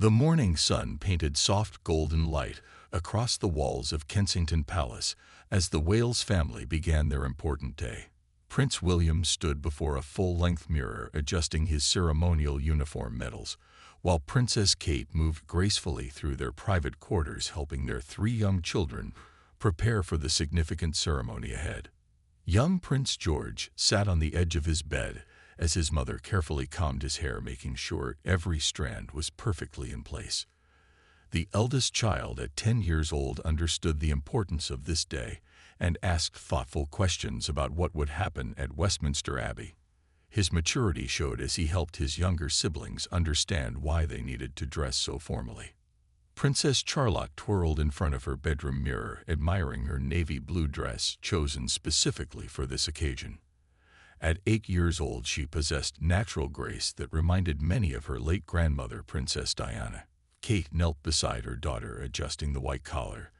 The morning sun painted soft golden light across the walls of Kensington Palace as the Wales family began their important day. Prince William stood before a full-length mirror adjusting his ceremonial uniform medals, while Princess Kate moved gracefully through their private quarters helping their three young children prepare for the significant ceremony ahead. Young Prince George sat on the edge of his bed as his mother carefully combed his hair, making sure every strand was perfectly in place. The eldest child at 10 years old understood the importance of this day and asked thoughtful questions about what would happen at Westminster Abbey. His maturity showed as he helped his younger siblings understand why they needed to dress so formally. Princess Charlotte twirled in front of her bedroom mirror, admiring her navy blue dress chosen specifically for this occasion. At 8 years old, she possessed natural grace that reminded many of her late grandmother, Princess Diana. Kate knelt beside her daughter, adjusting the white collar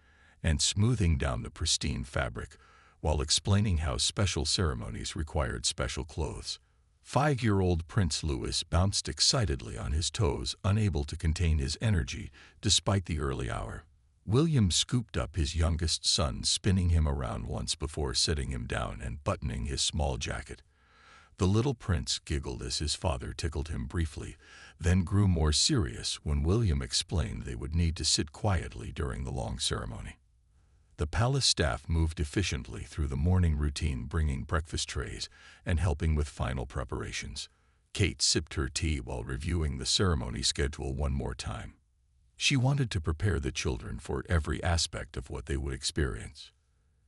and smoothing down the pristine fabric, while explaining how special ceremonies required special clothes. 5-year-old Prince Louis bounced excitedly on his toes, unable to contain his energy despite the early hour. William scooped up his youngest son, spinning him around once before setting him down and buttoning his small jacket. The little prince giggled as his father tickled him briefly, then grew more serious when William explained they would need to sit quietly during the long ceremony. The palace staff moved efficiently through the morning routine, bringing breakfast trays and helping with final preparations. Kate sipped her tea while reviewing the ceremony schedule one more time. She wanted to prepare the children for every aspect of what they would experience.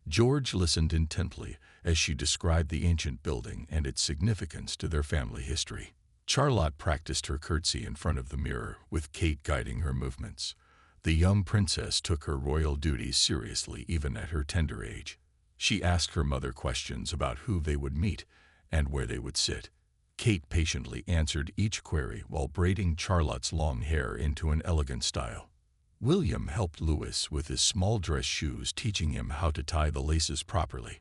George listened intently as she described the ancient building and its significance to their family history. Charlotte practiced her curtsy in front of the mirror, with Kate guiding her movements. The young princess took her royal duties seriously even at her tender age. She asked her mother questions about who they would meet and where they would sit. Kate patiently answered each query while braiding Charlotte's long hair into an elegant style. William helped Louis with his small dress shoes, teaching him how to tie the laces properly.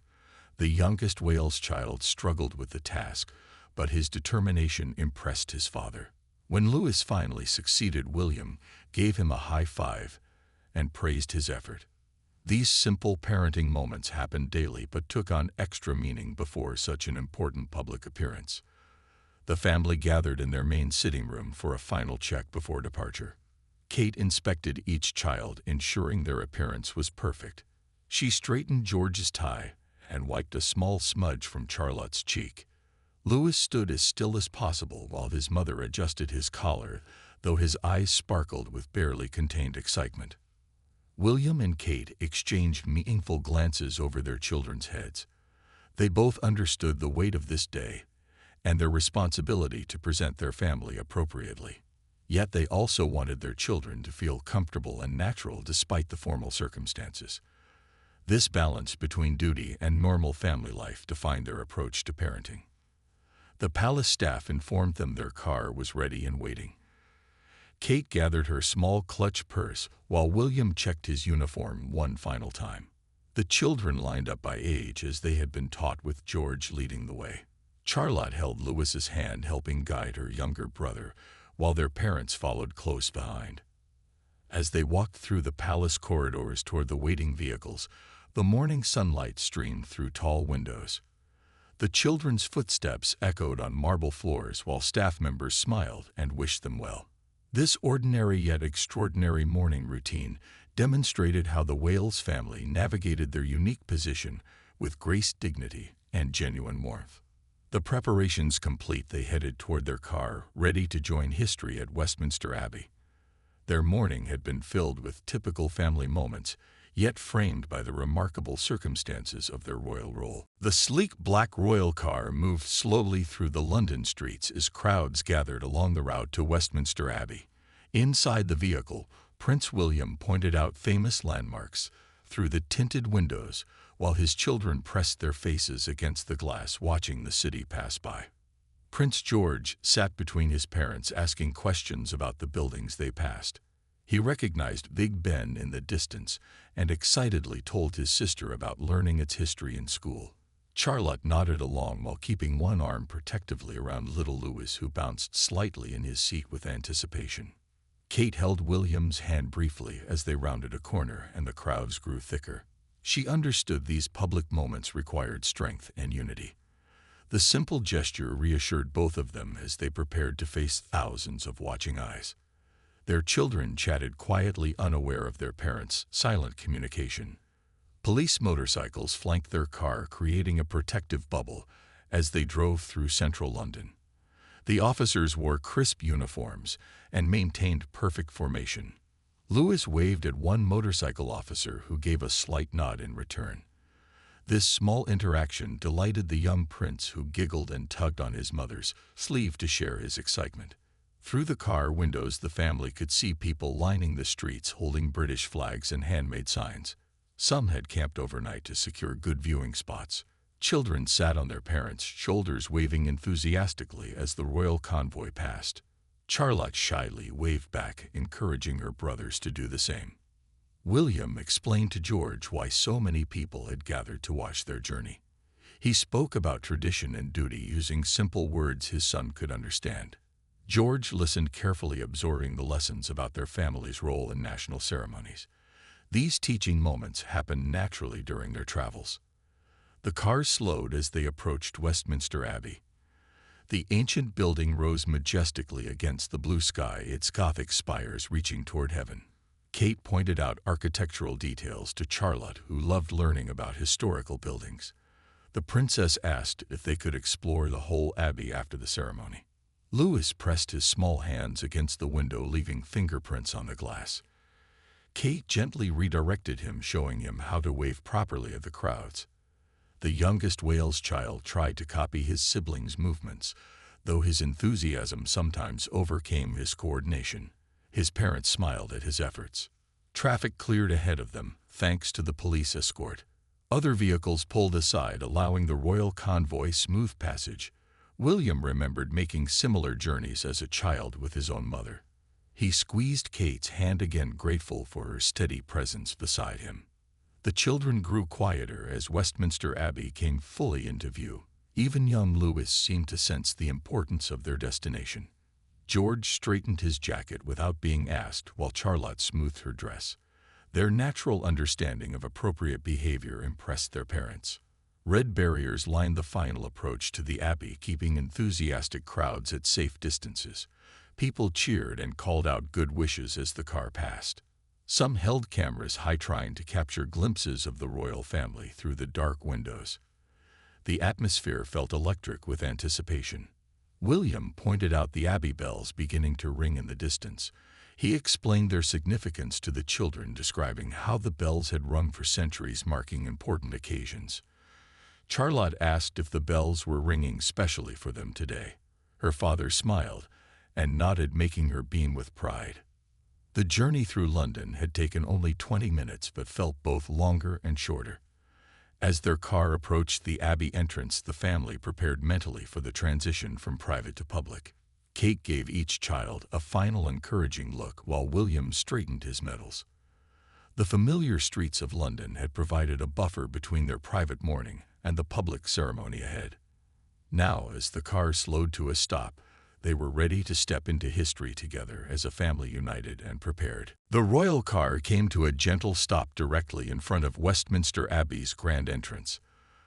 The youngest Wales child struggled with the task, but his determination impressed his father. When Louis finally succeeded, William gave him a high five and praised his effort. These simple parenting moments happened daily but took on extra meaning before such an important public appearance. The family gathered in their main sitting room for a final check before departure. Kate inspected each child, ensuring their appearance was perfect. She straightened George's tie and wiped a small smudge from Charlotte's cheek. Louis stood as still as possible while his mother adjusted his collar, though his eyes sparkled with barely contained excitement. William and Kate exchanged meaningful glances over their children's heads. They both understood the weight of this day and their responsibility to present their family appropriately. Yet they also wanted their children to feel comfortable and natural despite the formal circumstances. This balance between duty and normal family life defined their approach to parenting. The palace staff informed them their car was ready and waiting. Kate gathered her small clutch purse while William checked his uniform one final time. The children lined up by age as they had been taught, with George leading the way. Charlotte held Louis's hand, helping guide her younger brother, while their parents followed close behind. As they walked through the palace corridors toward the waiting vehicles, the morning sunlight streamed through tall windows. The children's footsteps echoed on marble floors while staff members smiled and wished them well. This ordinary yet extraordinary morning routine demonstrated how the Wales family navigated their unique position with grace, dignity, and genuine warmth. The preparations complete, they headed toward their car, ready to join history at Westminster Abbey. Their morning had been filled with typical family moments, yet framed by the remarkable circumstances of their royal role. The sleek black royal car moved slowly through the London streets as crowds gathered along the route to Westminster Abbey. Inside the vehicle, Prince William pointed out famous landmarks through the tinted windows, while his children pressed their faces against the glass, watching the city pass by. Prince George sat between his parents, asking questions about the buildings they passed. He recognized Big Ben in the distance and excitedly told his sister about learning its history in school. Charlotte nodded along while keeping one arm protectively around little Louis, who bounced slightly in his seat with anticipation. Kate held William's hand briefly as they rounded a corner and the crowds grew thicker. She understood these public moments required strength and unity. The simple gesture reassured both of them as they prepared to face thousands of watching eyes. Their children chatted quietly, unaware of their parents' silent communication. Police motorcycles flanked their car, creating a protective bubble as they drove through central London. The officers wore crisp uniforms and maintained perfect formation. Lewis waved at one motorcycle officer who gave a slight nod in return. This small interaction delighted the young prince, who giggled and tugged on his mother's sleeve to share his excitement. Through the car windows, the family could see people lining the streets holding British flags and handmade signs. Some had camped overnight to secure good viewing spots. Children sat on their parents' shoulders, waving enthusiastically as the royal convoy passed. Charlotte shyly waved back, encouraging her brothers to do the same. William explained to George why so many people had gathered to watch their journey. He spoke about tradition and duty using simple words his son could understand. George listened carefully, absorbing the lessons about their family's role in national ceremonies. These teaching moments happened naturally during their travels. The cars slowed as they approached Westminster Abbey. The ancient building rose majestically against the blue sky, its Gothic spires reaching toward heaven. Kate pointed out architectural details to Charlotte, who loved learning about historical buildings. The princess asked if they could explore the whole abbey after the ceremony. Lewis pressed his small hands against the window, leaving fingerprints on the glass. Kate gently redirected him, showing him how to wave properly at the crowds. The youngest Wales child tried to copy his siblings' movements, though his enthusiasm sometimes overcame his coordination. His parents smiled at his efforts. Traffic cleared ahead of them, thanks to the police escort. Other vehicles pulled aside, allowing the royal convoy smooth passage. William remembered making similar journeys as a child with his own mother. He squeezed Kate's hand again, grateful for her steady presence beside him. The children grew quieter as Westminster Abbey came fully into view. Even young Lewis seemed to sense the importance of their destination. George straightened his jacket without being asked, while Charlotte smoothed her dress. Their natural understanding of appropriate behavior impressed their parents. Red barriers lined the final approach to the Abbey, keeping enthusiastic crowds at safe distances. People cheered and called out good wishes as the car passed. Some held cameras high, trying to capture glimpses of the royal family through the dark windows. The atmosphere felt electric with anticipation. William pointed out the Abbey bells beginning to ring in the distance. He explained their significance to the children, describing how the bells had rung for centuries, marking important occasions. Charlotte asked if the bells were ringing specially for them today. Her father smiled and nodded, making her beam with pride. The journey through London had taken only 20 minutes, but felt both longer and shorter. As their car approached the Abbey entrance, the family prepared mentally for the transition from private to public. Kate gave each child a final encouraging look while William straightened his medals. The familiar streets of London had provided a buffer between their private mourning and the public ceremony ahead. Now, as the car slowed to a stop, they were ready to step into history together as a family, united and prepared. The royal car came to a gentle stop directly in front of Westminster Abbey's grand entrance.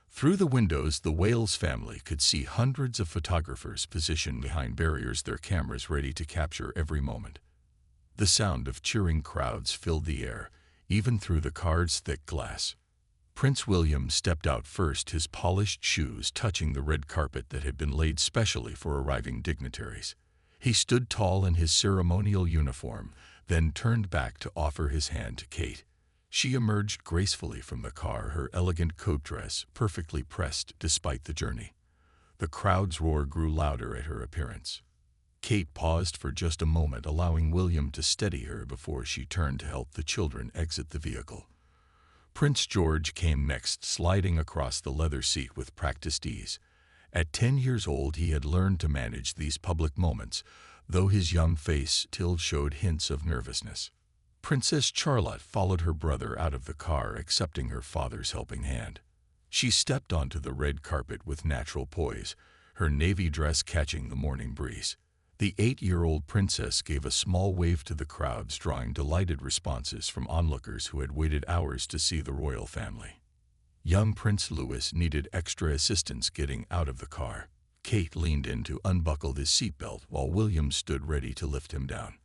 Through the windows, the Wales family could see hundreds of photographers positioned behind barriers, their cameras ready to capture every moment. The sound of cheering crowds filled the air, even through the car's thick glass. Prince William stepped out first, his polished shoes touching the red carpet that had been laid specially for arriving dignitaries. He stood tall in his ceremonial uniform, then turned back to offer his hand to Kate. She emerged gracefully from the car, her elegant coat dress perfectly pressed despite the journey. The crowd's roar grew louder at her appearance. Kate paused for just a moment, allowing William to steady her before she turned to help the children exit the vehicle. Prince George came next, sliding across the leather seat with practiced ease. At 10 years old, he had learned to manage these public moments, though his young face still showed hints of nervousness. Princess Charlotte followed her brother out of the car, accepting her father's helping hand. She stepped onto the red carpet with natural poise, her navy dress catching the morning breeze. The 8-year-old princess gave a small wave to the crowds, drawing delighted responses from onlookers who had waited hours to see the royal family. Young Prince Louis needed extra assistance getting out of the car. Kate leaned in to unbuckle his seatbelt while William stood ready to lift him down.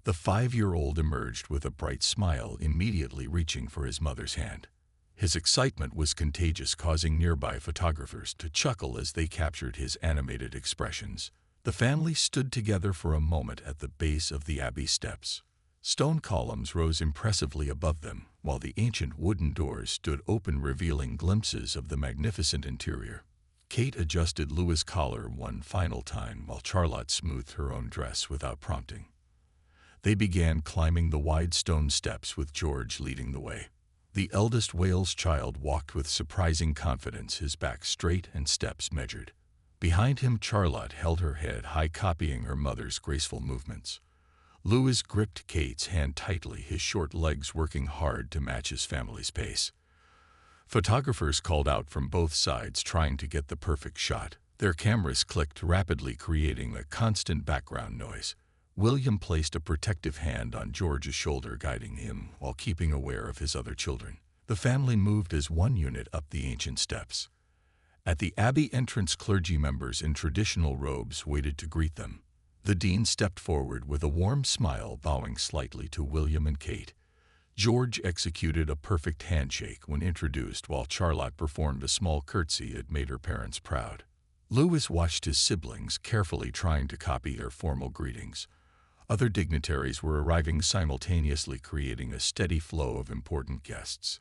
The 5-year-old emerged with a bright smile, immediately reaching for his mother's hand. His excitement was contagious, causing nearby photographers to chuckle as they captured his animated expressions. The family stood together for a moment at the base of the Abbey steps. Stone columns rose impressively above them, while the ancient wooden doors stood open, revealing glimpses of the magnificent interior. Kate adjusted Louis' collar one final time while Charlotte smoothed her own dress without prompting. They began climbing the wide stone steps with George leading the way. The eldest Wales child walked with surprising confidence, his back straight and steps measured. Behind him, Charlotte held her head high, copying her mother's graceful movements. Louis gripped Kate's hand tightly, his short legs working hard to match his family's pace. Photographers called out from both sides, trying to get the perfect shot. Their cameras clicked rapidly, creating a constant background noise. William placed a protective hand on George's shoulder, guiding him while keeping aware of his other children. The family moved as one unit up the ancient steps. At the Abbey entrance, clergy members in traditional robes waited to greet them. The dean stepped forward with a warm smile, bowing slightly to William and Kate. George executed a perfect handshake when introduced, while Charlotte performed a small curtsy that made her parents proud. Louis watched his siblings carefully, trying to copy their formal greetings. Other dignitaries were arriving simultaneously, creating a steady flow of important guests.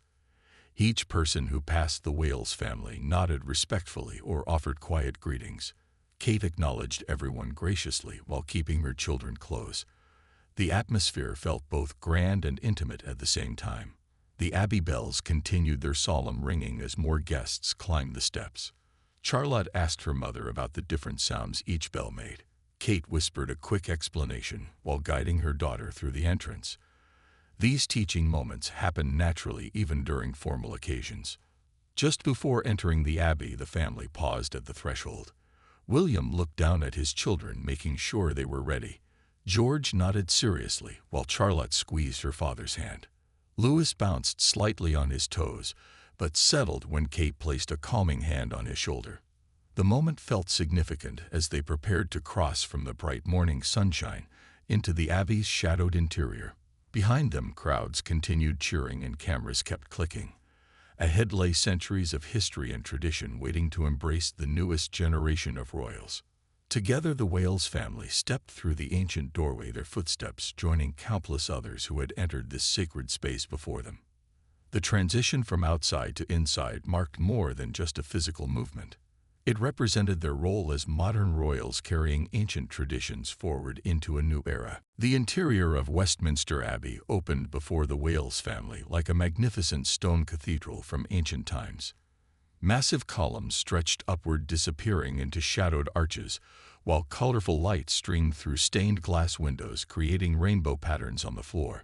Each person who passed the Wales family nodded respectfully or offered quiet greetings. Kate acknowledged everyone graciously while keeping her children close. The atmosphere felt both grand and intimate at the same time. The Abbey bells continued their solemn ringing as more guests climbed the steps. Charlotte asked her mother about the different sounds each bell made. Kate whispered a quick explanation while guiding her daughter through the entrance. These teaching moments happened naturally even during formal occasions. Just before entering the Abbey, the family paused at the threshold. William looked down at his children, making sure they were ready. George nodded seriously while Charlotte squeezed her father's hand. Louis bounced slightly on his toes, but settled when Kate placed a calming hand on his shoulder. The moment felt significant as they prepared to cross from the bright morning sunshine into the Abbey's shadowed interior. Behind them, crowds continued cheering and cameras kept clicking. Ahead lay centuries of history and tradition waiting to embrace the newest generation of royals. Together, the Wales family stepped through the ancient doorway, their footsteps joining countless others who had entered this sacred space before them. The transition from outside to inside marked more than just a physical movement. It represented their role as modern royals, carrying ancient traditions forward into a new era. The interior of Westminster Abbey opened before the Wales family like a magnificent stone cathedral from ancient times. Massive columns stretched upward, disappearing into shadowed arches, while colorful light streamed through stained glass windows, creating rainbow patterns on the floor.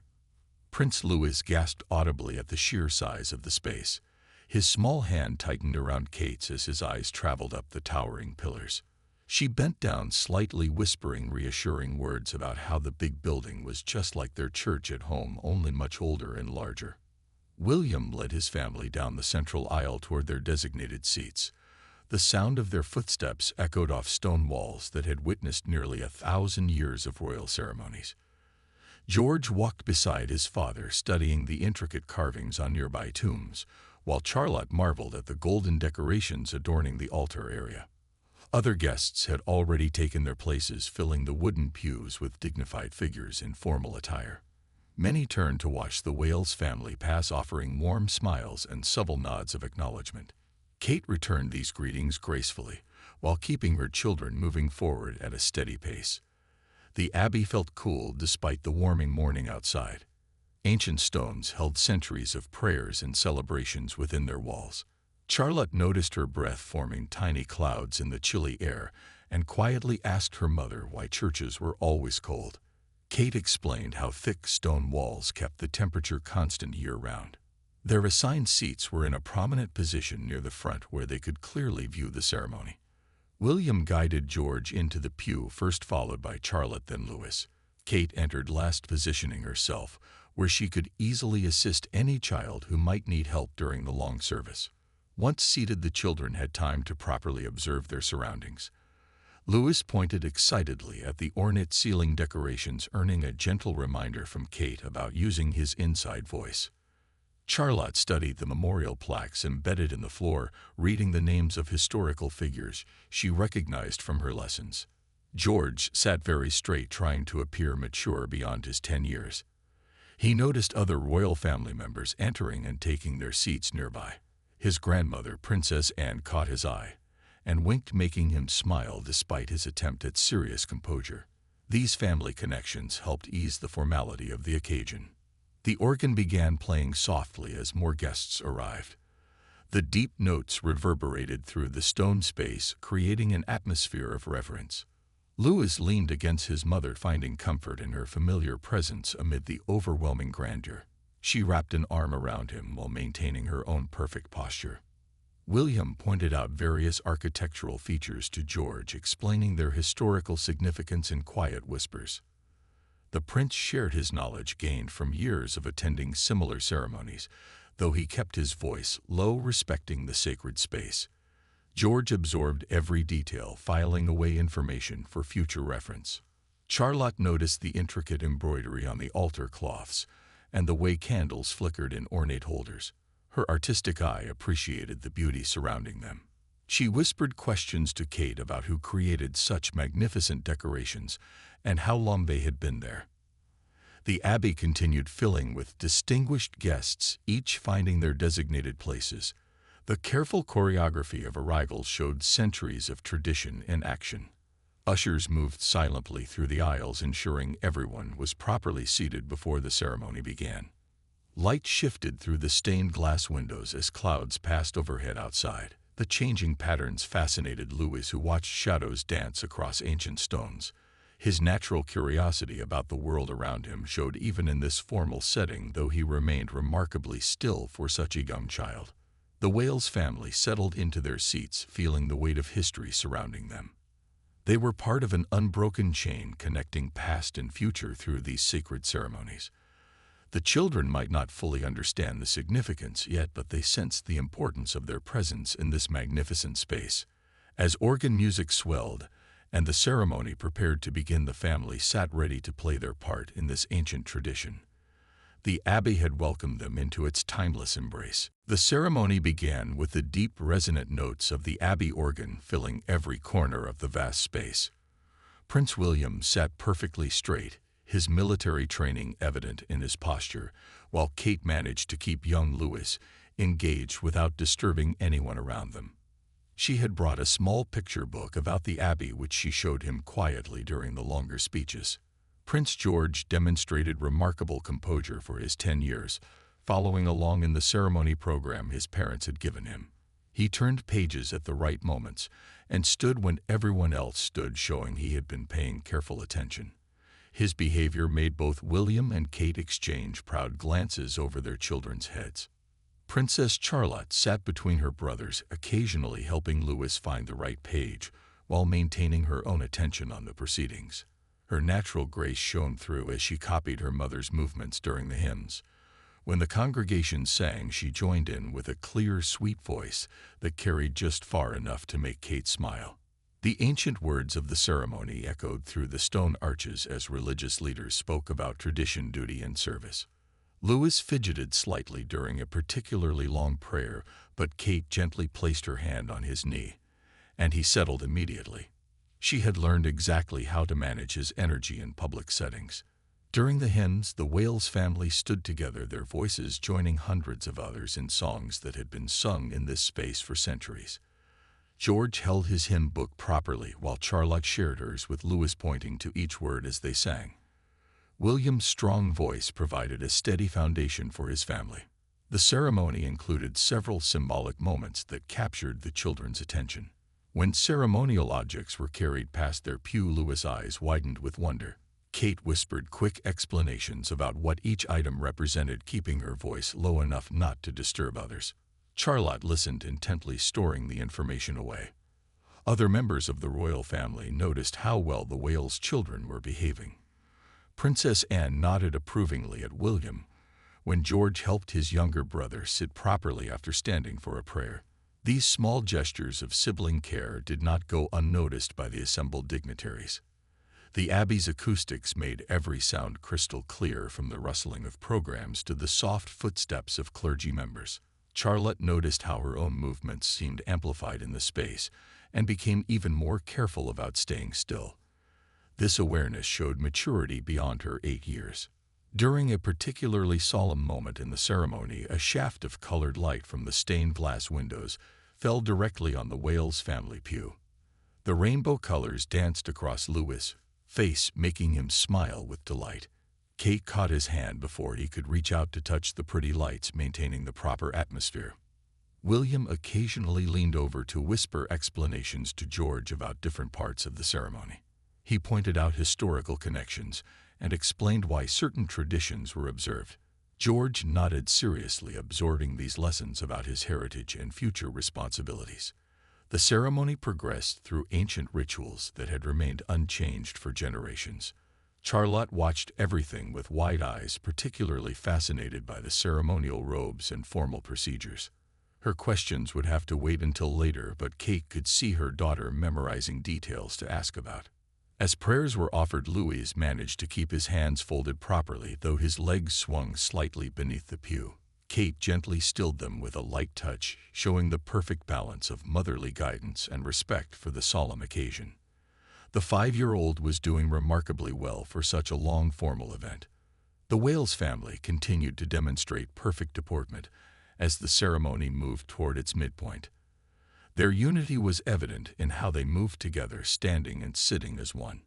Prince Louis gasped audibly at the sheer size of the space. His small hand tightened around Kate's as his eyes traveled up the towering pillars. She bent down slightly, whispering reassuring words about how the big building was just like their church at home, only much older and larger. William led his family down the central aisle toward their designated seats. The sound of their footsteps echoed off stone walls that had witnessed nearly 1,000 years of royal ceremonies. George walked beside his father, studying the intricate carvings on nearby tombs, while Charlotte marveled at the golden decorations adorning the altar area. Other guests had already taken their places, filling the wooden pews with dignified figures in formal attire. Many turned to watch the Wales family pass, offering warm smiles and subtle nods of acknowledgement. Kate returned these greetings gracefully, while keeping her children moving forward at a steady pace. The Abbey felt cool despite the warming morning outside. Ancient stones held centuries of prayers and celebrations within their walls. Charlotte noticed her breath forming tiny clouds in the chilly air and quietly asked her mother why churches were always cold. Kate explained how thick stone walls kept the temperature constant year-round. Their assigned seats were in a prominent position near the front where they could clearly view the ceremony. William guided George into the pew, first followed by Charlotte, then Louis. Kate entered last, positioning herself where she could easily assist any child who might need help during the long service. Once seated, the children had time to properly observe their surroundings. Louis pointed excitedly at the ornate ceiling decorations, earning a gentle reminder from Kate about using his inside voice. Charlotte studied the memorial plaques embedded in the floor, reading the names of historical figures she recognized from her lessons. George sat very straight, trying to appear mature beyond his 10 years. He noticed other royal family members entering and taking their seats nearby. His grandmother, Princess Anne, caught his eye and winked, making him smile despite his attempt at serious composure. These family connections helped ease the formality of the occasion. The organ began playing softly as more guests arrived. The deep notes reverberated through the stone space, creating an atmosphere of reverence. Louis leaned against his mother, finding comfort in her familiar presence amid the overwhelming grandeur. She wrapped an arm around him while maintaining her own perfect posture. William pointed out various architectural features to George, explaining their historical significance in quiet whispers. The prince shared his knowledge gained from years of attending similar ceremonies, though he kept his voice low, respecting the sacred space. George absorbed every detail, filing away information for future reference. Charlotte noticed the intricate embroidery on the altar cloths and the way candles flickered in ornate holders. Her artistic eye appreciated the beauty surrounding them. She whispered questions to Kate about who created such magnificent decorations and how long they had been there. The Abbey continued filling with distinguished guests, each finding their designated places. The careful choreography of arrivals showed centuries of tradition in action. Ushers moved silently through the aisles, ensuring everyone was properly seated before the ceremony began. Light shifted through the stained glass windows as clouds passed overhead outside. The changing patterns fascinated Louis, who watched shadows dance across ancient stones. His natural curiosity about the world around him showed even in this formal setting, though he remained remarkably still for such a young child. The Wales family settled into their seats, feeling the weight of history surrounding them. They were part of an unbroken chain connecting past and future through these sacred ceremonies. The children might not fully understand the significance yet, but they sensed the importance of their presence in this magnificent space. As organ music swelled and the ceremony prepared to begin, the family sat ready to play their part in this ancient tradition. The Abbey had welcomed them into its timeless embrace. The ceremony began with the deep, resonant notes of the Abbey organ filling every corner of the vast space. Prince William sat perfectly straight, his military training evident in his posture, while Kate managed to keep young Louis engaged without disturbing anyone around them. She had brought a small picture book about the Abbey, which she showed him quietly during the longer speeches. Prince George demonstrated remarkable composure for his 10 years, following along in the ceremony program his parents had given him. He turned pages at the right moments and stood when everyone else stood, showing he had been paying careful attention. His behavior made both William and Kate exchange proud glances over their children's heads. Princess Charlotte sat between her brothers, occasionally helping Louis find the right page while maintaining her own attention on the proceedings. Her natural grace shone through as she copied her mother's movements during the hymns. When the congregation sang, she joined in with a clear, sweet voice that carried just far enough to make Kate smile. The ancient words of the ceremony echoed through the stone arches as religious leaders spoke about tradition, duty, and service. Louis fidgeted slightly during a particularly long prayer, but Kate gently placed her hand on his knee, and he settled immediately. She had learned exactly how to manage his energy in public settings. During the hymns, the Wales family stood together, their voices joining hundreds of others in songs that had been sung in this space for centuries. George held his hymn book properly while Charlotte shared hers with Louis, pointing to each word as they sang. William's strong voice provided a steady foundation for his family. The ceremony included several symbolic moments that captured the children's attention. When ceremonial objects were carried past their pew, Louis' eyes widened with wonder. Kate whispered quick explanations about what each item represented, keeping her voice low enough not to disturb others. Charlotte listened intently, storing the information away. Other members of the royal family noticed how well the whale's children were behaving. Princess Anne nodded approvingly at William when George helped his younger brother sit properly after standing for a prayer. These small gestures of sibling care did not go unnoticed by the assembled dignitaries. The Abbey's acoustics made every sound crystal clear, from the rustling of programs to the soft footsteps of clergy members. Charlotte noticed how her own movements seemed amplified in the space and became even more careful about staying still. This awareness showed maturity beyond her 8 years. During a particularly solemn moment in the ceremony, a shaft of colored light from the stained glass windows fell directly on the Wales family pew. The rainbow colors danced across Louis' face, making him smile with delight. Kate caught his hand before he could reach out to touch the pretty lights, maintaining the proper atmosphere. William occasionally leaned over to whisper explanations to George about different parts of the ceremony. He pointed out historical connections and explained why certain traditions were observed. George nodded seriously, absorbing these lessons about his heritage and future responsibilities. The ceremony progressed through ancient rituals that had remained unchanged for generations. Charlotte watched everything with wide eyes, particularly fascinated by the ceremonial robes and formal procedures. Her questions would have to wait until later, but Kate could see her daughter memorizing details to ask about. As prayers were offered, Louis managed to keep his hands folded properly, though his legs swung slightly beneath the pew. Kate gently stilled them with a light touch, showing the perfect balance of motherly guidance and respect for the solemn occasion. The 5-year-old was doing remarkably well for such a long formal event. The Wales family continued to demonstrate perfect deportment as the ceremony moved toward its midpoint. Their unity was evident in how they moved together, standing and sitting as one.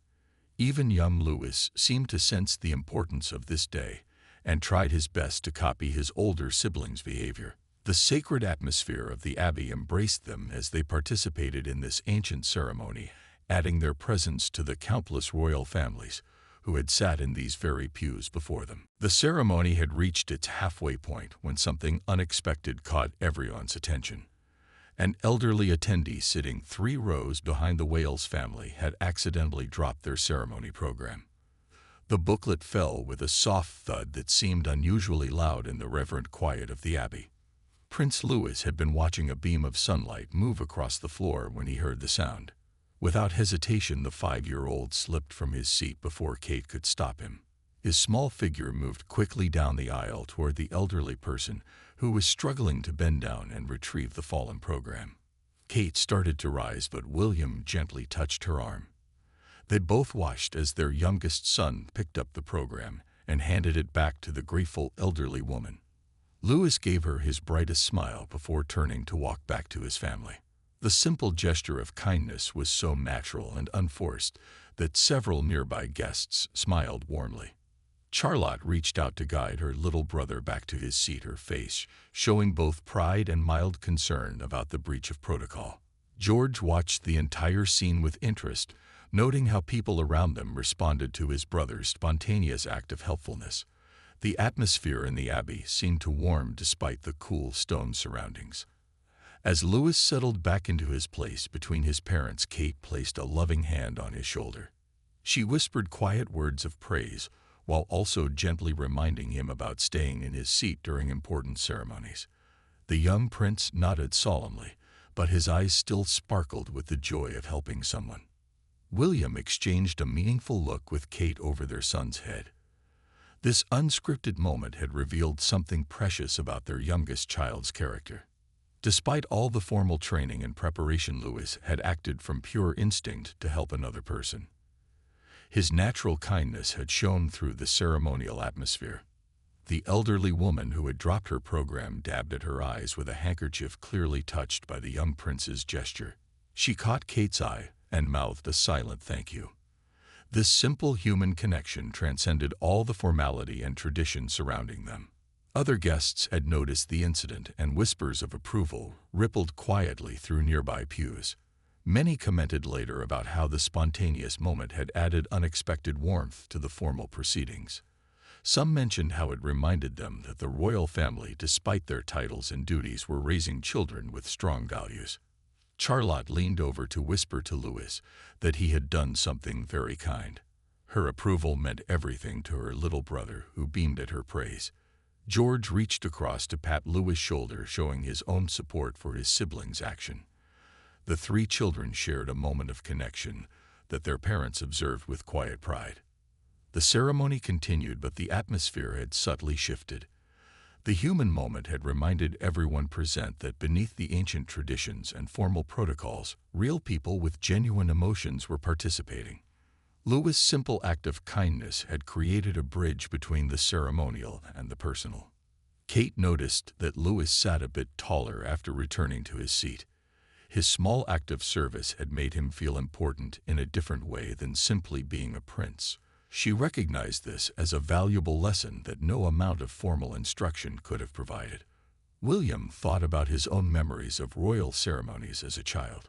Even young Louis seemed to sense the importance of this day and tried his best to copy his older siblings' behavior. The sacred atmosphere of the Abbey embraced them as they participated in this ancient ceremony, adding their presence to the countless royal families who had sat in these very pews before them. The ceremony had reached its halfway point when something unexpected caught everyone's attention. An elderly attendee sitting 3 rows behind the Wales family had accidentally dropped their ceremony program. The booklet fell with a soft thud that seemed unusually loud in the reverent quiet of the Abbey. Prince Louis had been watching a beam of sunlight move across the floor when he heard the sound. Without hesitation, the 5-year-old slipped from his seat before Kate could stop him. His small figure moved quickly down the aisle toward the elderly person who was struggling to bend down and retrieve the fallen program. Kate started to rise, but William gently touched her arm. They both watched as their youngest son picked up the program and handed it back to the grateful elderly woman. Louis gave her his brightest smile before turning to walk back to his family. The simple gesture of kindness was so natural and unforced that several nearby guests smiled warmly. Charlotte reached out to guide her little brother back to his seat, her face showing both pride and mild concern about the breach of protocol. George watched the entire scene with interest, noting how people around them responded to his brother's spontaneous act of helpfulness. The atmosphere in the Abbey seemed to warm despite the cool stone surroundings. As Louis settled back into his place between his parents, Kate placed a loving hand on his shoulder. She whispered quiet words of praise, while also gently reminding him about staying in his seat during important ceremonies. The young prince nodded solemnly, but his eyes still sparkled with the joy of helping someone. William exchanged a meaningful look with Kate over their son's head. This unscripted moment had revealed something precious about their youngest child's character. Despite all the formal training and preparation, Louis had acted from pure instinct to help another person. His natural kindness had shone through the ceremonial atmosphere. The elderly woman who had dropped her program dabbed at her eyes with a handkerchief, clearly touched by the young prince's gesture. She caught Kate's eye and mouthed a silent thank you. This simple human connection transcended all the formality and tradition surrounding them. Other guests had noticed the incident, and whispers of approval rippled quietly through nearby pews. Many commented later about how the spontaneous moment had added unexpected warmth to the formal proceedings. Some mentioned how it reminded them that the royal family, despite their titles and duties, were raising children with strong values. Charlotte leaned over to whisper to Louis that he had done something very kind. Her approval meant everything to her little brother, who beamed at her praise. George reached across to pat Louis' shoulder, showing his own support for his siblings' action. The three children shared a moment of connection that their parents observed with quiet pride. The ceremony continued, but the atmosphere had subtly shifted. The human moment had reminded everyone present that beneath the ancient traditions and formal protocols, real people with genuine emotions were participating. Louis' simple act of kindness had created a bridge between the ceremonial and the personal. Kate noticed that Louis sat a bit taller after returning to his seat. His small act of service had made him feel important in a different way than simply being a prince. She recognized this as a valuable lesson that no amount of formal instruction could have provided. William thought about his own memories of royal ceremonies as a child.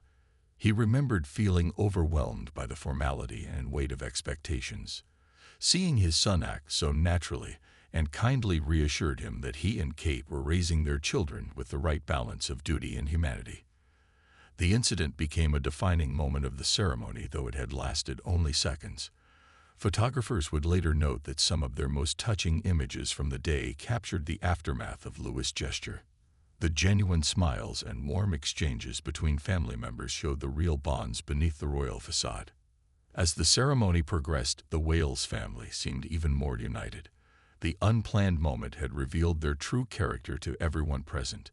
He remembered feeling overwhelmed by the formality and weight of expectations. Seeing his son act so naturally and kindly reassured him that he and Kate were raising their children with the right balance of duty and humanity. The incident became a defining moment of the ceremony, though it had lasted only seconds. Photographers would later note that some of their most touching images from the day captured the aftermath of Louis' gesture. The genuine smiles and warm exchanges between family members showed the real bonds beneath the royal facade. As the ceremony progressed, the Wales family seemed even more united. The unplanned moment had revealed their true character to everyone present.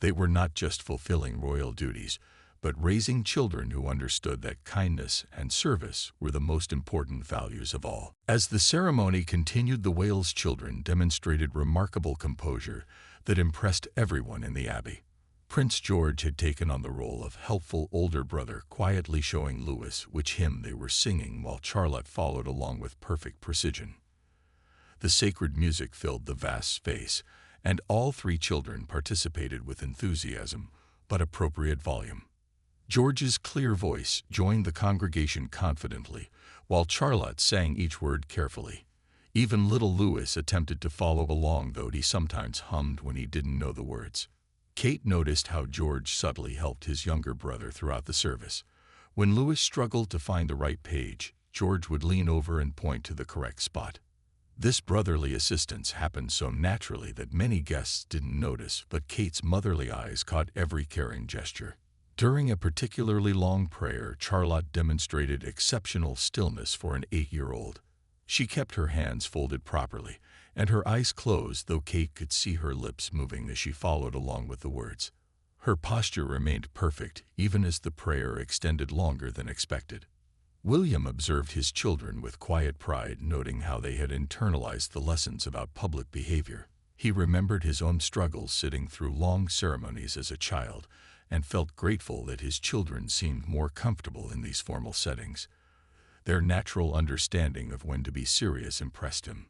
They were not just fulfilling royal duties, but raising children who understood that kindness and service were the most important values of all. As the ceremony continued, the Wales children demonstrated remarkable composure that impressed everyone in the Abbey. Prince George had taken on the role of helpful older brother, quietly showing Louis which hymn they were singing, while Charlotte followed along with perfect precision. The sacred music filled the vast space, and all three children participated with enthusiasm but appropriate volume. George's clear voice joined the congregation confidently, while Charlotte sang each word carefully. Even little Louis attempted to follow along, though he sometimes hummed when he didn't know the words. Kate noticed how George subtly helped his younger brother throughout the service. When Louis struggled to find the right page, George would lean over and point to the correct spot. This brotherly assistance happened so naturally that many guests didn't notice, but Kate's motherly eyes caught every caring gesture. During a particularly long prayer, Charlotte demonstrated exceptional stillness for an 8-year-old. She kept her hands folded properly and her eyes closed, though Kate could see her lips moving as she followed along with the words. Her posture remained perfect, even as the prayer extended longer than expected. William observed his children with quiet pride, noting how they had internalized the lessons about public behavior. He remembered his own struggles sitting through long ceremonies as a child, and felt grateful that his children seemed more comfortable in these formal settings. Their natural understanding of when to be serious impressed him.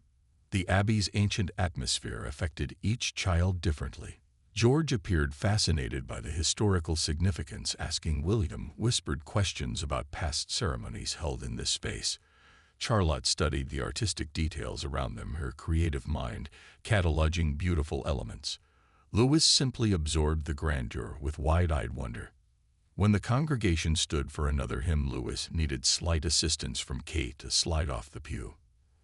The Abbey's ancient atmosphere affected each child differently. George appeared fascinated by the historical significance, asking William whispered questions about past ceremonies held in this space. Charlotte studied the artistic details around them, her creative mind cataloging beautiful elements. Louis simply absorbed the grandeur with wide-eyed wonder. When the congregation stood for another hymn, Louis needed slight assistance from Kate to slide off the pew.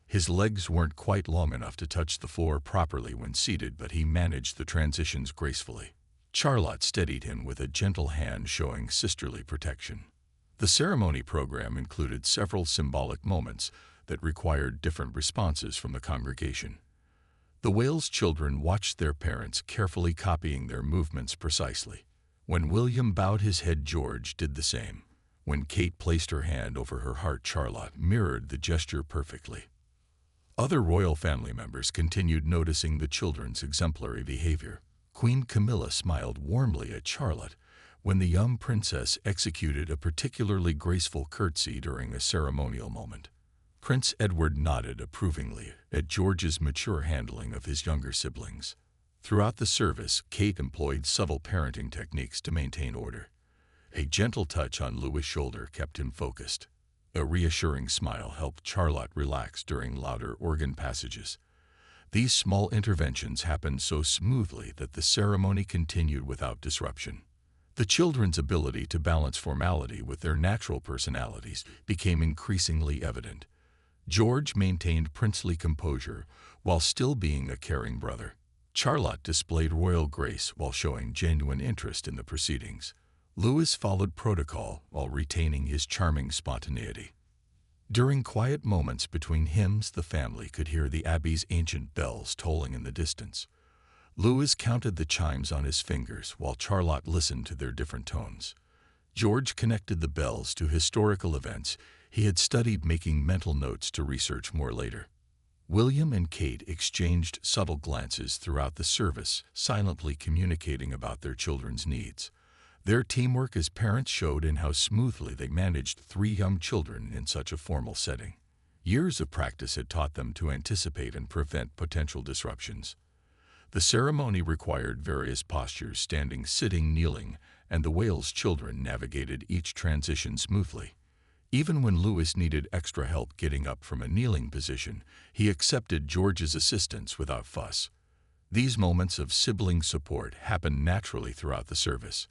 His legs weren't quite long enough to touch the floor properly when seated, but he managed the transitions gracefully. Charlotte steadied him with a gentle hand, showing sisterly protection. The ceremony program included several symbolic moments that required different responses from the congregation. The Wales children watched their parents carefully copying their movements precisely. When William bowed his head, George did the same. When Kate placed her hand over her heart, Charlotte mirrored the gesture perfectly. Other royal family members continued noticing the children's exemplary behavior. Queen Camilla smiled warmly at Charlotte when the young princess executed a particularly graceful curtsy during a ceremonial moment. Prince Edward nodded approvingly at George's mature handling of his younger siblings. Throughout the service, Kate employed subtle parenting techniques to maintain order. A gentle touch on Louis' shoulder kept him focused. A reassuring smile helped Charlotte relax during louder organ passages. These small interventions happened so smoothly that the ceremony continued without disruption. The children's ability to balance formality with their natural personalities became increasingly evident. George maintained princely composure while still being a caring brother. Charlotte displayed royal grace while showing genuine interest in the proceedings. Louis followed protocol while retaining his charming spontaneity. During quiet moments between hymns, the family could hear the Abbey's ancient bells tolling in the distance. Louis counted the chimes on his fingers while Charlotte listened to their different tones. George connected the bells to historical events he had studied, making mental notes to research more later. William and Kate exchanged subtle glances throughout the service, silently communicating about their children's needs. Their teamwork as parents showed in how smoothly they managed 3 young children in such a formal setting. Years of practice had taught them to anticipate and prevent potential disruptions. The ceremony required various postures: standing, sitting, kneeling, and the Wales children navigated each transition smoothly. Even when Louis needed extra help getting up from a kneeling position, he accepted George's assistance without fuss. These moments of sibling support happened naturally throughout the service.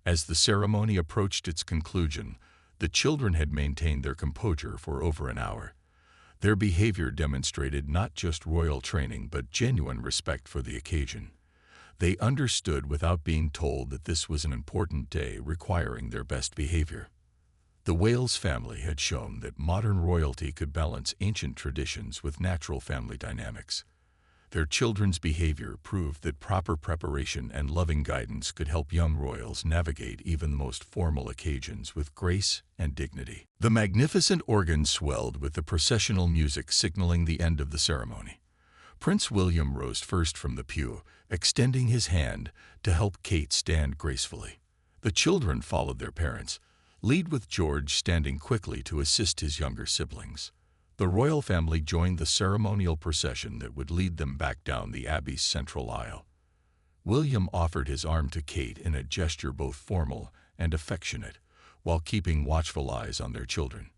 As the ceremony approached its conclusion, the children had maintained their composure for over an hour. Their behavior demonstrated not just royal training but genuine respect for the occasion. They understood without being told that this was an important day requiring their best behavior. The Wales family had shown that modern royalty could balance ancient traditions with natural family dynamics. Their children's behavior proved that proper preparation and loving guidance could help young royals navigate even the most formal occasions with grace and dignity. The magnificent organ swelled with the processional music signaling the end of the ceremony. Prince William rose first from the pew, extending his hand to help Kate stand gracefully. The children followed their parents, lead with George standing quickly to assist his younger siblings. The royal family joined the ceremonial procession that would lead them back down the Abbey's central aisle. William offered his arm to Kate in a gesture both formal and affectionate, while keeping watchful eyes on their children.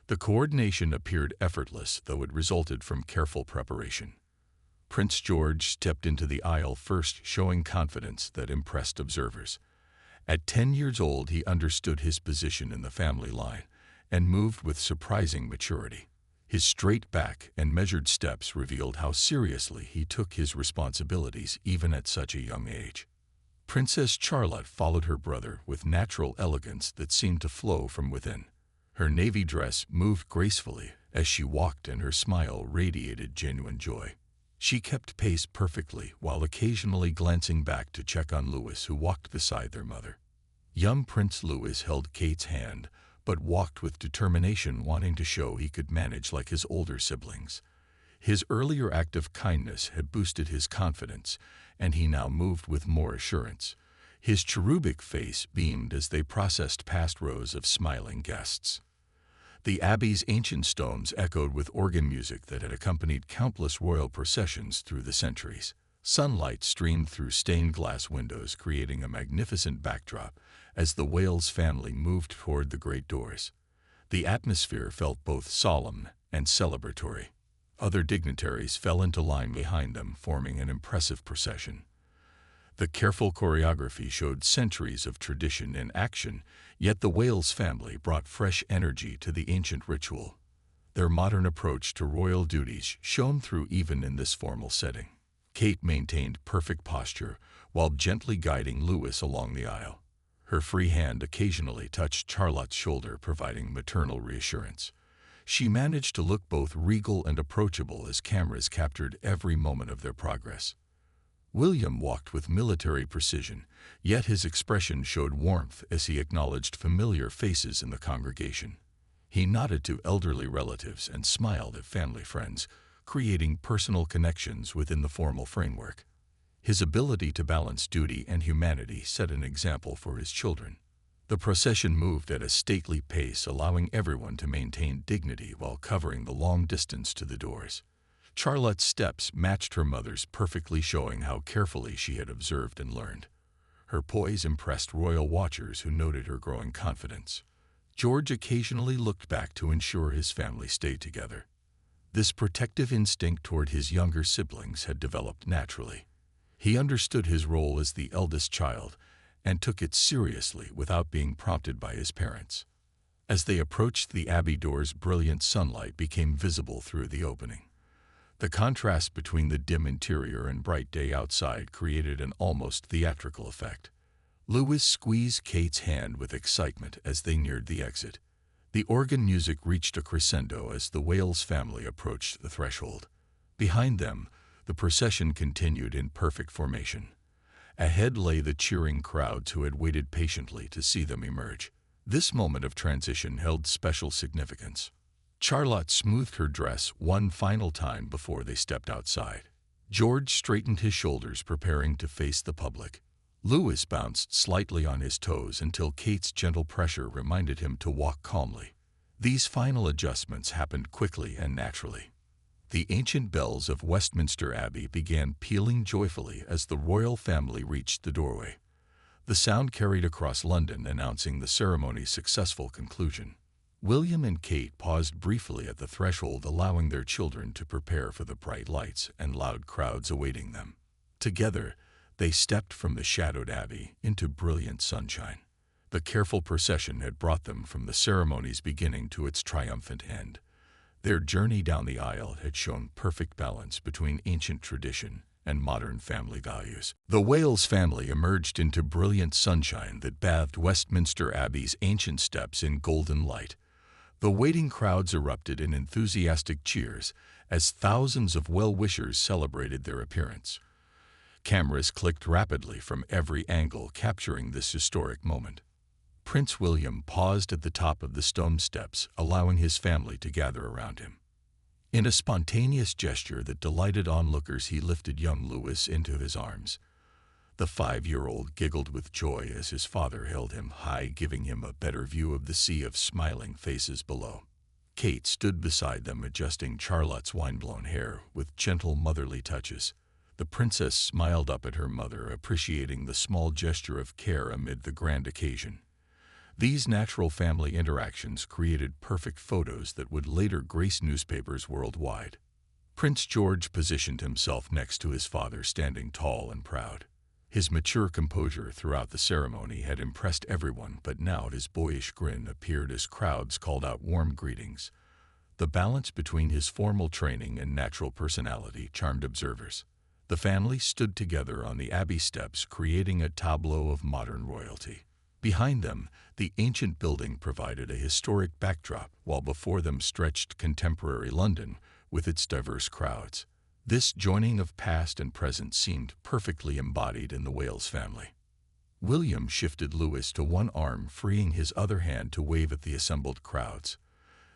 The coordination appeared effortless, though it resulted from careful preparation. Prince George stepped into the aisle first, showing confidence that impressed observers. At 10 years old, he understood his position in the family line and moved with surprising maturity. His straight back and measured steps revealed how seriously he took his responsibilities even at such a young age. Princess Charlotte followed her brother with natural elegance that seemed to flow from within. Her navy dress moved gracefully as she walked, and her smile radiated genuine joy. She kept pace perfectly while occasionally glancing back to check on Louis, who walked beside their mother. Young Prince Louis held Kate's hand, but walked with determination, wanting to show he could manage like his older siblings. His earlier act of kindness had boosted his confidence, and he now moved with more assurance. His cherubic face beamed as they processed past rows of smiling guests. The Abbey's ancient stones echoed with organ music that had accompanied countless royal processions through the centuries. Sunlight streamed through stained glass windows, creating a magnificent backdrop as the Wales family moved toward the great doors. The atmosphere felt both solemn and celebratory. Other dignitaries fell into line behind them, forming an impressive procession. The careful choreography showed centuries of tradition in action, yet the Wales family brought fresh energy to the ancient ritual. Their modern approach to royal duties shone through even in this formal setting. Kate maintained perfect posture while gently guiding Louis along the aisle. Her free hand occasionally touched Charlotte's shoulder, providing maternal reassurance. She managed to look both regal and approachable as cameras captured every moment of their progress. William walked with military precision, yet his expression showed warmth as he acknowledged familiar faces in the congregation. He nodded to elderly relatives and smiled at family friends, creating personal connections within the formal framework. His ability to balance duty and humanity set an example for his children. The procession moved at a stately pace, allowing everyone to maintain dignity while covering the long distance to the doors. Charlotte's steps matched her mother's perfectly, showing how carefully she had observed and learned. Her poise impressed royal watchers who noted her growing confidence. George occasionally looked back to ensure his family stayed together. This protective instinct toward his younger siblings had developed naturally. He understood his role as the eldest child and took it seriously without being prompted by his parents. As they approached the Abbey doors, brilliant sunlight became visible through the opening. The contrast between the dim interior and bright day outside created an almost theatrical effect. Lewis squeezed Kate's hand with excitement as they neared the exit. The organ music reached a crescendo as the Wales family approached the threshold. Behind them, the procession continued in perfect formation. Ahead lay the cheering crowds who had waited patiently to see them emerge. This moment of transition held special significance. Charlotte smoothed her dress one final time before they stepped outside. George straightened his shoulders, preparing to face the public. Lewis bounced slightly on his toes until Kate's gentle pressure reminded him to walk calmly. These final adjustments happened quickly and naturally. The ancient bells of Westminster Abbey began pealing joyfully as the royal family reached the doorway. The sound carried across London, announcing the ceremony's successful conclusion. William and Kate paused briefly at the threshold, allowing their children to prepare for the bright lights and loud crowds awaiting them. Together, they stepped from the shadowed Abbey into brilliant sunshine. The careful procession had brought them from the ceremony's beginning to its triumphant end. Their journey down the aisle had shown perfect balance between ancient tradition and modern family values. The Wales family emerged into brilliant sunshine that bathed Westminster Abbey's ancient steps in golden light. The waiting crowds erupted in enthusiastic cheers as thousands of well-wishers celebrated their appearance. Cameras clicked rapidly from every angle, capturing this historic moment. Prince William paused at the top of the stone steps, allowing his family to gather around him. In a spontaneous gesture that delighted onlookers, he lifted young Lewis into his arms. The 5-year-old giggled with joy as his father held him high, giving him a better view of the sea of smiling faces below. Kate stood beside them, adjusting Charlotte's wine-blown hair with gentle motherly touches. The princess smiled up at her mother, appreciating the small gesture of care amid the grand occasion. These natural family interactions created perfect photos that would later grace newspapers worldwide. Prince George positioned himself next to his father, standing tall and proud. His mature composure throughout the ceremony had impressed everyone, but now his boyish grin appeared as crowds called out warm greetings. The balance between his formal training and natural personality charmed observers. The family stood together on the Abbey steps, creating a tableau of modern royalty. Behind them, the ancient building provided a historic backdrop, while before them stretched contemporary London with its diverse crowds. This joining of past and present seemed perfectly embodied in the Wales family. William shifted Lewis to one arm, freeing his other hand to wave at the assembled crowds.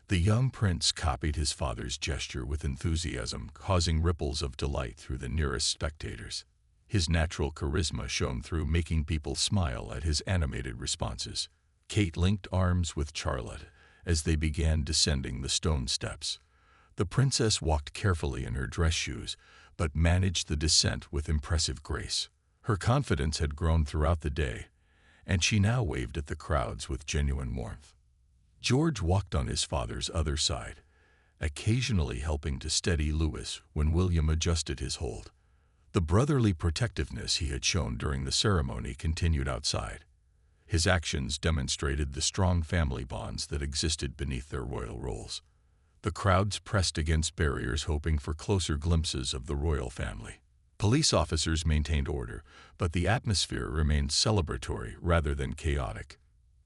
The young prince copied his father's gesture with enthusiasm, causing ripples of delight through the nearest spectators. His natural charisma shone through, making people smile at his animated responses. Kate linked arms with Charlotte as they began descending the stone steps. The princess walked carefully in her dress shoes, but managed the descent with impressive grace. Her confidence had grown throughout the day, and she now waved at the crowds with genuine warmth. George walked on his father's other side, occasionally helping to steady Lewis when William adjusted his hold. The brotherly protectiveness he had shown during the ceremony continued outside. His actions demonstrated the strong family bonds that existed beneath their royal roles. The crowds pressed against barriers, hoping for closer glimpses of the royal family. Police officers maintained order, but the atmosphere remained celebratory rather than chaotic.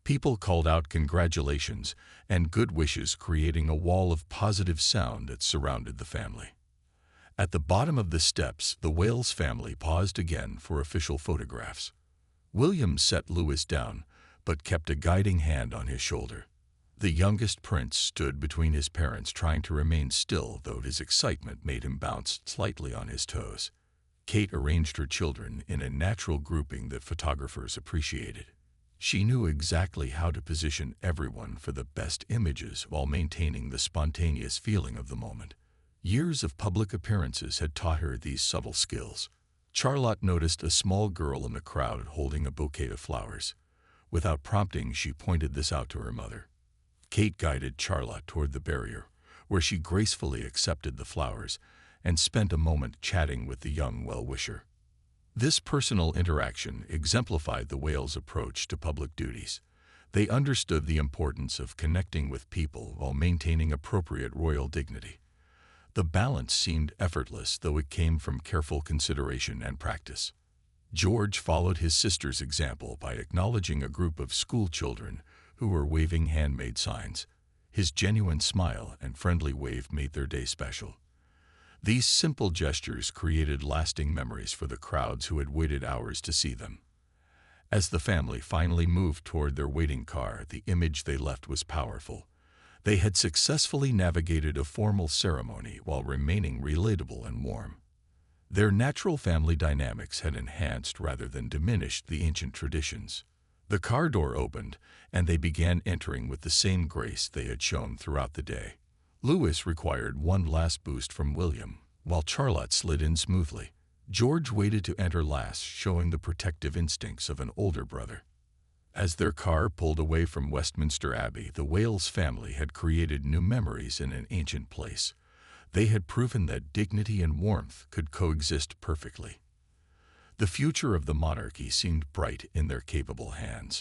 People called out congratulations and good wishes, creating a wall of positive sound that surrounded the family. At the bottom of the steps, the Wales family paused again for official photographs. William set Lewis down, but kept a guiding hand on his shoulder. The youngest prince stood between his parents, trying to remain still, though his excitement made him bounce slightly on his toes. Kate arranged her children in a natural grouping that photographers appreciated. She knew exactly how to position everyone for the best images while maintaining the spontaneous feeling of the moment. Years of public appearances had taught her these subtle skills. Charlotte noticed a small girl in the crowd holding a bouquet of flowers. Without prompting, she pointed this out to her mother. Kate guided Charlotte toward the barrier, where she gracefully accepted the flowers and spent a moment chatting with the young well-wisher. This personal interaction exemplified the whales' approach to public duties. They understood the importance of connecting with people while maintaining appropriate royal dignity. The balance seemed effortless, though it came from careful consideration and practice. George followed his sister's example by acknowledging a group of school children who were waving handmade signs. His genuine smile and friendly wave made their day special. These simple gestures created lasting memories for the crowds who had waited hours to see them. As the family finally moved toward their waiting car, the image they left was powerful. They had successfully navigated a formal ceremony while remaining relatable and warm. Their natural family dynamics had enhanced rather than diminished the ancient traditions. The car door opened, and they began entering with the same grace they had shown throughout the day. Louis required one last boost from William, while Charlotte slid in smoothly. George waited to enter last, showing the protective instincts of an older brother. As their car pulled away from Westminster Abbey, the Wales family had created new memories in an ancient place. They had proven that dignity and warmth could coexist perfectly. The future of the monarchy seemed bright in their capable hands.